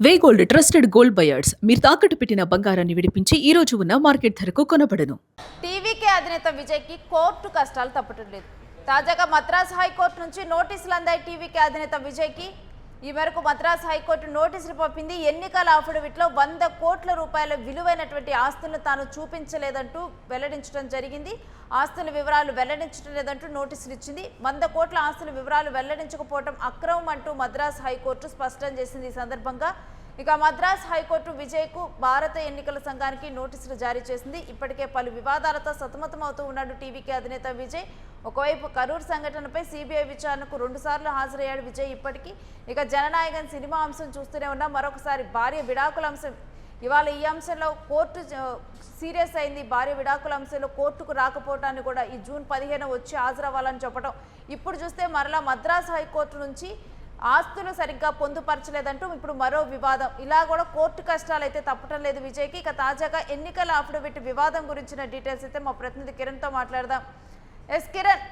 వేగోల్డ్ trusted gold buyers మీరు తాకట్టు పెట్టిన బంగారాన్ని విడిపించి ఈ రోజు ఉన్న మార్కెట్ ధరకు కొనబడను. టీవీకే అధినేత విజయ్కి కోర్టు కష్టాలు తప్పటం లేదు. తాజాగా మద్రాస్ హైకోర్టు నుంచి నోటీసులు అందాయి టీవీకే అధినేత విజయ్కి. ఈ మేరకు మద్రాస్ హైకోర్టు నోటీసులు పంపింది. ఎన్నికల అఫిడవిట్లో 100 కోట్ల రూపాయల విలువైనటువంటి ఆస్తులను తాను చూపించలేదంటూ వెల్లడించడం జరిగింది. ఆస్తుల వివరాలు వెల్లడించడం లేదంటూ నోటీసులు ఇచ్చింది. 100 కోట్ల ఆస్తుల వివరాలు వెల్లడించకపోవడం అక్రమం అంటూ మద్రాస్ హైకోర్టు స్పష్టం చేసింది. ఈ సందర్భంగా ఇక మద్రాస్ హైకోర్టు విజయ్కు భారత ఎన్నికల సంఘానికి నోటీసులు జారీ చేసింది. ఇప్పటికే పలు వివాదాలతో సతమతమవుతూ ఉన్నాడు టీవీకే అధినేత విజయ్. ఒకవైపు కరూర్ సంఘటనపై సిబిఐ విచారణకు 2 సార్లు హాజరయ్యాడు విజయ్. ఇప్పటికీ ఇక జననాయకన్ సినిమా అంశం చూస్తూనే ఉన్నా. మరొకసారి భార్య విడాకుల అంశం ఇవాళ ఈ అంశంలో కోర్టు సీరియస్ అయింది. భార్య విడాకుల అంశంలో కోర్టుకు రాకపోవటాన్ని కూడా ఈ జూన్ 15 వచ్చి హాజరవ్వాలని చెప్పడం. ఇప్పుడు చూస్తే మరలా మద్రాస్ హైకోర్టు నుంచి ఆస్తులు సరిగ్గా పొందుపరచలేదంటూ ఇప్పుడు మరో వివాదం. ఇలా కూడా కోర్టు కష్టాలు అయితే తప్పటం లేదు విజయ్కి. ఇక తాజాగా ఎన్నికల అఫిడవిట్ వివాదం గురించిన డీటెయిల్స్ అయితే మా ప్రతినిధి కిరణ్తో మాట్లాడదాం. ఎస్ కిరణ్,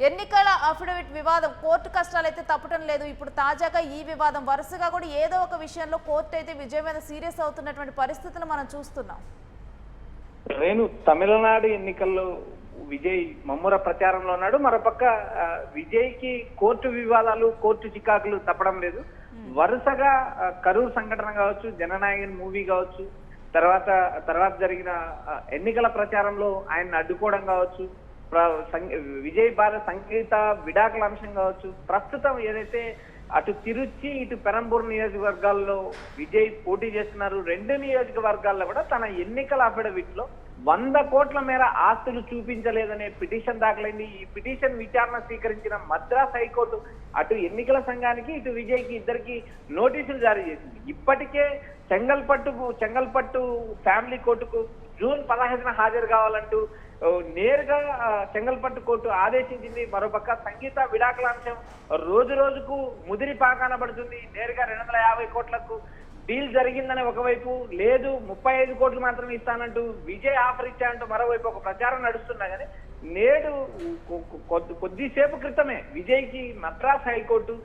ఎన్నికల అఫిడవిట్ వివాదం కోర్టు కష్టాలు అయితే తప్పటం లేదు. ఇప్పుడు తాజాగా ఈ వివాదం వరుసగా కూడా ఏదో ఒక విషయంలో కోర్టు అయితే విజయ్ మీద సీరియస్ అవుతున్నటువంటి పరిస్థితులు మనం చూస్తున్నాం. రేణు, తమిళనాడు ఎన్నికల్లో విజయ్ మమ్ముర ప్రచారంలో ఉన్నాడు. మరోపక్క విజయ్ కి కోర్టు వివాదాలు, కోర్టు చికాకులు తప్పడం లేదు. వరుసగా కరూర్ సంఘటన కావచ్చు, జననాయకన్ మూవీ కావచ్చు, తర్వాత జరిగిన ఎన్నికల ప్రచారంలో ఆయన అడ్డుకోవడం కావచ్చు, విజయ్ భార్య సంగీత విడాకుల అంశం కావచ్చు, ప్రస్తుతం ఏదైతే అటు తిరుచి ఇటు పెరంబూర్ నియోజకవర్గాల్లో విజయ్ పోటీ చేస్తున్నారు. 2 నియోజకవర్గాల్లో కూడా తన ఎన్నికల అఫిడవిట్ లో 100 కోట్ల మేర ఆస్తులు చూపించలేదనే పిటిషన్ దాఖలైంది. ఈ పిటిషన్ విచారణ స్వీకరించిన మద్రాస్ హైకోర్టు అటు ఎన్నికల సంఘానికి ఇటు విజయ్ కి ఇద్దరికి నోటీసులు జారీ చేసింది. ఇప్పటికే చెంగల్పట్టు ఫ్యామిలీ కోర్టుకు జూన్ 15న హాజరు కావాలంటూ నేరుగా చెంగల్పట్టు కోర్టు ఆదేశించింది. మరోపక్క సంగీత విడాకుల అంశం రోజు రోజుకు ముదిరి పాకాన పడుతుంది. నేరుగా 250 కోట్లకు డీల్ జరిగిందని ఒకవైపు, లేదు 35 కోట్లు మాత్రమే ఇస్తానంటూ విజయ్ ఆఫర్ ఇచ్చానంటూ మరోవైపు ఒక ప్రచారం నడుస్తున్నా కానీ నేడు కొద్దిసేపు క్రితమే విజయ్ కి మద్రాస్ హైకోర్టు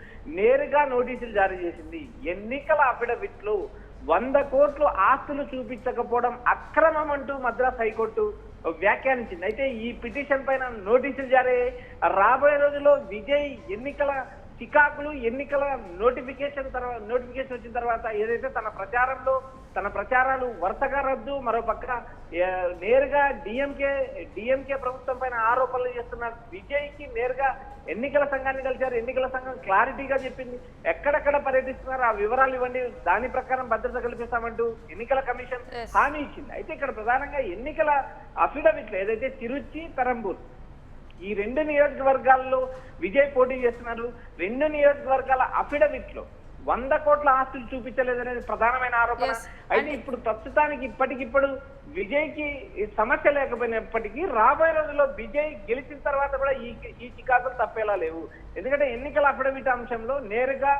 నేరుగా నోటీసులు జారీ చేసింది. ఎన్నికల అఫిడవిట్ లో 100 కోట్లు ఆస్తులు చూపించకపోవడం అక్రమం అంటూ మద్రాస్ హైకోర్టు వ్యాఖ్యానించింది. అయితే ఈ పిటిషన్ పైన నోటీసులు జారీ రాబోయే రోజుల్లో విజయ్ ఎన్నికల చికాకులు, ఎన్నికల నోటిఫికేషన్ వచ్చిన తర్వాత ఏదైతే తన ప్రచారాలు వరుసగా రద్దు, మరోపక్క నేరుగా డిఎంకే ప్రభుత్వం పైన ఆరోపణలు చేస్తున్న విజయ్ కి నేరుగా ఎన్నికల సంఘాన్ని కలిశారు. ఎన్నికల సంఘం క్లారిటీగా చెప్పింది, ఎక్కడెక్కడ పర్యటిస్తున్నారు ఆ వివరాలు ఇవ్వండి, దాని ప్రకారం భద్రత కల్పిస్తామంటూ ఎన్నికల కమిషన్ హామీ ఇచ్చింది. అయితే ఇక్కడ ప్రధానంగా ఎన్నికల అఫిడవిట్ లో ఏదైతే తిరుచి, పెరంబూర్ ఈ 2 నియోజకవర్గాల్లో విజయ్ పోటీ చేస్తున్నారు. 2 నియోజకవర్గాల అఫిడవిట్ లో 100 కోట్ల ఆస్తులు చూపించలేదనేది ప్రధానమైన ఆరోపణ. అయితే ఇప్పుడు ప్రస్తుతానికి ఇప్పటికిప్పుడు విజయ్ కి సమస్య లేకపోయినప్పటికీ రాబోయే రోజుల్లో విజయ్ గెలిచిన తర్వాత కూడా ఈ చికాకులు తప్పేలా లేవు. ఎందుకంటే ఎన్నికల అఫిడవిట్ అంశంలో నేరుగా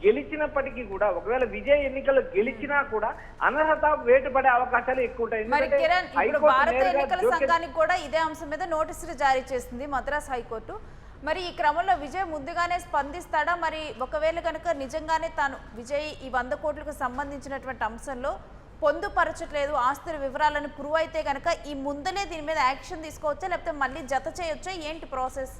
గెలిచినప్పటికీ కూడా ఒకవేళ విజయ్ ఎన్నికలు గెలిచినా కూడా అనర్హత వేటు పడే అవకాశాలు ఎక్కువ ఉంటాయి. భారత ఎన్నికల సంఘానికి కూడా ఇదే అంశం మీద నోటీసులు జారీ చేసింది మద్రాస్ హైకోర్టు. మరి ఈ క్రమంలో విజయ్ ముందుగానే స్పందిస్తాడా? మరి ఒకవేళ కనుక నిజంగానే తాను విజయ్ ఈ 100 కోట్లకు సంబంధించినటువంటి అంశంలో పొందుపరచట్లేదు, ఆస్తుల వివరాలను ప్రూవ్ అయితే కనుక ఈ ముందనే దీని మీద యాక్షన్ తీసుకోవచ్చా, లేకపోతే మళ్ళీ జత చేయొచ్చా? ఏంటి ప్రాసెస్?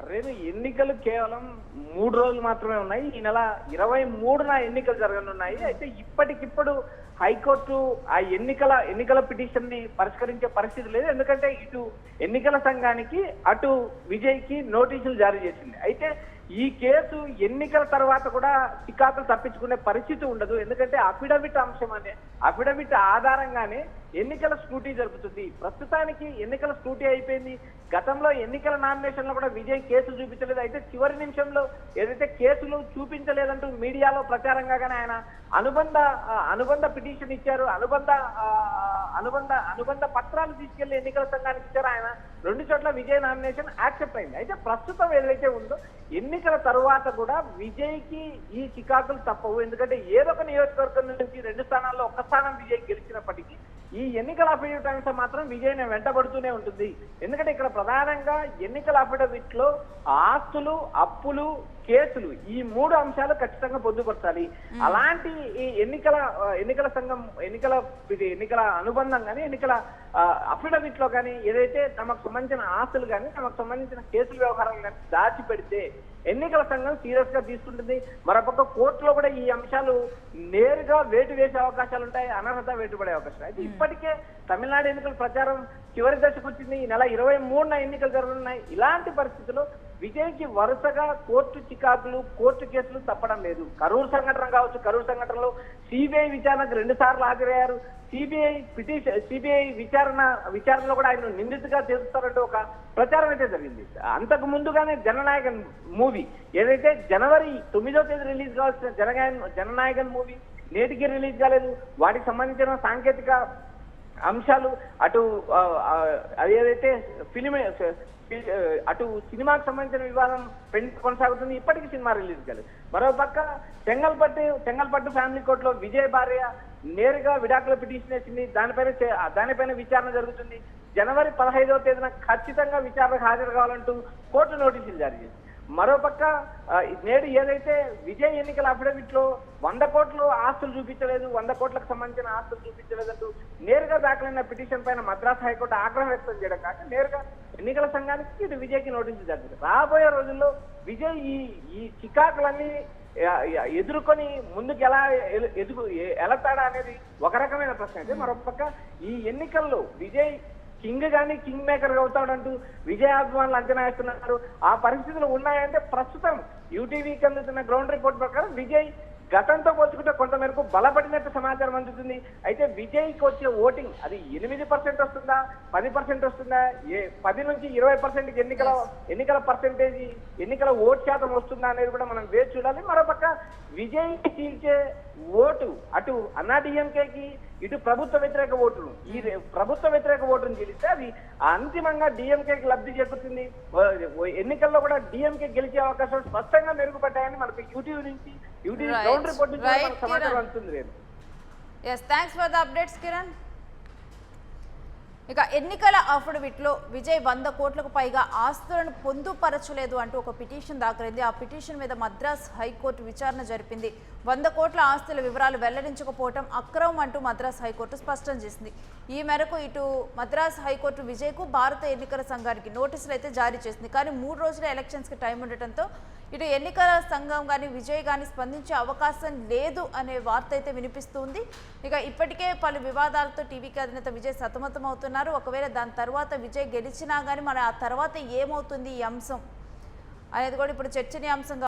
రేపు ఎన్నికలు కేవలం 3 రోజులు మాత్రమే ఉన్నాయి. ఈ నెల 23న ఎన్నికలు జరగనున్నాయి. అయితే ఇప్పటికిప్పుడు హైకోర్టు ఆ ఎన్నికల పిటిషన్ ని పరిష్కరించే పరిస్థితి లేదు. ఎందుకంటే ఇటు ఎన్నికల సంఘానికి అటు విజయ్ కి నోటీసులు జారీ చేసింది. అయితే ఈ కేసు ఎన్నికల తర్వాత కూడా చికాకులు తప్పించుకునే పరిస్థితి ఉండదు. ఎందుకంటే అఫిడవిట్ ఆధారంగానే ఎన్నికల స్క్రూటీ జరుపుతుంది. ప్రస్తుతానికి ఎన్నికల స్క్రూటీ అయిపోయింది. గతంలో ఎన్నికల నామినేషన్ లో కూడా విజయ్ కేసు చూపించలేదు. అయితే చివరి నిమిషంలో ఏదైతే కేసులు చూపించలేదంటూ మీడియాలో ప్రచారం కాగానే ఆయన అనుబంధ పిటిషన్ ఇచ్చారు. అనుబంధ పత్రాలు తీసుకెళ్లి ఎన్నికల సంఘానికి ఇచ్చారు. ఆయన 2 చోట్ల విజయ్ నామినేషన్ యాక్సెప్ట్ అయింది. అయితే ప్రస్తుతం ఏదైతే ఉందో ఎన్నికల తరువాత కూడా విజయ్ కి ఈ చికాకులు తప్పవు. ఎందుకంటే ఏదో ఒక నియోజకవర్గం నుంచి 2 స్థానాల్లో 1 స్థానం విజయ్ గెలిచినప్పటికీ ఈ ఎన్నికల అఫిడవిట్ అంశం మాత్రం విజయ్ వెంటబడుతూనే ఉంటుంది. ఎందుకంటే ఇక్కడ ప్రధానంగా ఎన్నికల అఫిడవిట్ లో ఆస్తులు, అప్పులు, కేసులు, ఈ 3 అంశాలు ఖచ్చితంగా పొందుపరచాలి. అలాంటి ఈ ఎన్నికల సంఘం ఎన్నికల అనుబంధం కానీ ఎన్నికల అఫిడవిట్ లో కానీ ఏదైతే తమకు సంబంధించిన ఆస్తులు కానీ తమకు సంబంధించిన కేసుల వ్యవహారాలు కానీ దాచిపెడితే ఎన్నికల సంఘం సీరియస్ గా తీసుకుంటుంది. మరొక కోర్టులో కూడా ఈ అంశాలు నేరుగా వేటు వేసే అవకాశాలు ఉంటాయి, అనర్హత వేటుపడే అవకాశాలు. అయితే ఇప్పటికే తమిళనాడు ఎన్నికల ప్రచారం చివరి దశకు వచ్చింది. ఈ నెల 23న ఎన్నికలు జరగనున్నాయి. ఇలాంటి పరిస్థితుల్లో విజయ్కి వరుసగా కోర్టు చికాకులు, కోర్టు కేసులు తప్పడం లేదు. కరూరు సంఘటన కావచ్చు, కరూరు సంఘటనలో సిబిఐ విచారణకు 2 సార్లు హాజరయ్యారు. సిబిఐ విచారణలో కూడా ఆయన నిందితుగా చేస్తారంటూ ఒక ప్రచారం అయితే జరిగింది. అంతకు ముందుగానే జననాయకన్ మూవీ ఏదైతే జనవరి 9వ తేదీ రిలీజ్ కావాల్సిన జననాయకన్ మూవీ నేటికి రిలీజ్ కాలేదు. వాటికి సంబంధించిన సాంకేతిక అంశాలు అది ఏదైతే సినిమాకు సంబంధించిన వివాదం కొనసాగుతుంది. ఇప్పటికీ సినిమా రిలీజ్ కాలేదు. మరోపక్క చెంగల్పట్టు ఫ్యామిలీ కోర్టులో విజయ్ భార్య నేరుగా విడాకుల పిటిషన్ వేసింది. దానిపైన విచారణ జరుగుతుంది. జనవరి 15వ తేదీన ఖచ్చితంగా విచారణకు హాజరు కావాలంటూ కోర్టు నోటీసులు జారీ చేసింది. మరోపక్క నేడు ఏదైతే విజయ్ ఎన్నికల అఫిడవిట్ లో 100 కోట్లు ఆస్తులు చూపించలేదు, 100 కోట్లకు సంబంధించిన ఆస్తులు చూపించలేదంటూ నేరుగా దాఖలైన పిటిషన్ పైన మద్రాసు హైకోర్టు ఆగ్రహం వ్యక్తం చేయడం కాక నేరుగా ఎన్నికల సంఘానికి ఇటు విజయ్కి నోటీసులు జరిగింది. రాబోయే రోజుల్లో విజయ్ ఈ చికాకులన్నీ ఎదుర్కొని ముందుకు ఎలా ఎలతాడా అనేది ఒక రకమైన ప్రశ్న అయితే, మరొక ఈ ఎన్నికల్లో విజయ్ కింగ్ మేకర్ అవుతాడంటూ విజయాభిమానులు అంచనా వేస్తున్నారు. ఆ పరిస్థితులు ఉన్నాయంటే ప్రస్తుతం యూటీవీకి అందుతున్న గ్రౌండ్ రిపోర్ట్ ప్రకారం విజయ్ గతంతో పోల్చుకుంటే కొంతమేరకు బలపడినట్టు సమాచారం అందుతుంది. అయితే విజయ్కి వచ్చే ఓటింగ్ అది 8% వస్తుందా, 10% వస్తుందా, 10 నుంచి 20% ఎన్నికల పర్సెంటేజ్ ఎన్నికల ఓటు శాతం వస్తుందా అనేది కూడా మనం వేచి చూడాలి. మరోపక్క విజయ్ చీల్చే ఓటు అటు అన్నాడీఎంకేకి ఇటు ప్రభుత్వ వ్యతిరేక ఓటును ప్రభుత్వ వ్యతిరేక ఓటును చీలిస్తే అది అంతిమంగా డిఎంకేకి లబ్ధి చేకూరుతుంది. ఎన్నికల్లో కూడా డిఎంకే గెలిచే అవకాశాలు స్పష్టంగా మెరుగుపడ్డాయని మనకు యూటీవీ గ్రౌండ్ రిపోర్ట్ నుంచి మనకు సమాచారం అందుతుంది. Thanks for the updates Kiran. ఇక ఎన్నికల అఫిడవిట్లో విజయ్ 100 కోట్లకు పైగా ఆస్తులను పొందుపరచలేదు అంటూ ఒక పిటిషన్ దాఖలైంది. ఆ పిటిషన్ మీద మద్రాస్ హైకోర్టు విచారణ జరిపింది. 100 కోట్ల ఆస్తుల వివరాలు వెల్లడించకపోవడం అక్రమం అంటూ మద్రాస్ హైకోర్టు స్పష్టం చేసింది. ఈ మేరకు ఇటు మద్రాస్ హైకోర్టు విజయ్కు భారత ఎన్నికల సంఘానికి నోటీసులు అయితే జారీ చేసింది. కానీ 3 రోజుల ఎలక్షన్స్కి టైం ఉండటంతో ఇటు ఎన్నికల సంఘం కానీ విజయ్ కానీ స్పందించే అవకాశం లేదు అనే వార్త అయితే వినిపిస్తుంది. ఇక ఇప్పటికే పలు వివాదాలతో టీవీకి అధినేత విజయ్ సతమతం అవుతున్నారు. ఒకవేళ దాని తర్వాత విజయ్ గెలిచినా కానీ మరి ఆ తర్వాత ఏమవుతుంది ఈ అంశం అనేది కూడా ఇప్పుడు చర్చనీయాంశంగా